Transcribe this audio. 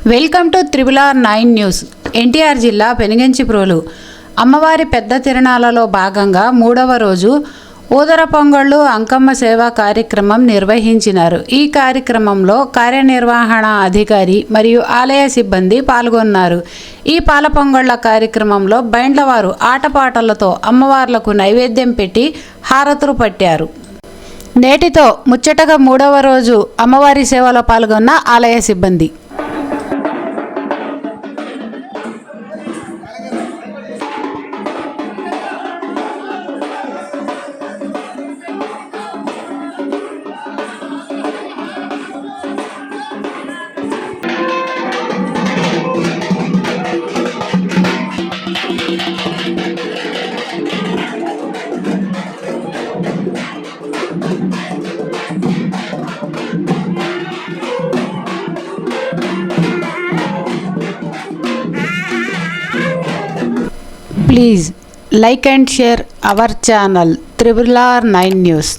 Welcome to RRR9 news. NTR జిల్లా పెనుగంచిప్రోలు అమ్మవారి పెద్ద తిరునాళ్లలో భాగంగా 3వ రోజు ఊదర పొంగళ్ళు అంకమ్మ సేవా కార్యక్రమం నిర్వహించినారు. ఈ కార్యక్రమంలో కార్యనిర్వహణ అధికారి మరియు ఆలయ సిబ్బంది పాల్గొన్నారు. ఈ పాల పొంగళ్ళ కార్యక్రమంలో బైండ్లవారు ఆటపాటలతో అమ్మవార్లకు నైవేద్యం పెట్టి హారతులు పట్టారు. నేటితో ముచ్చటగా 3వ రోజు అమ్మవారి సేవలో పాల్గొన్న ఆలయ సిబ్బంది. Please like and share our channel RRR9 News.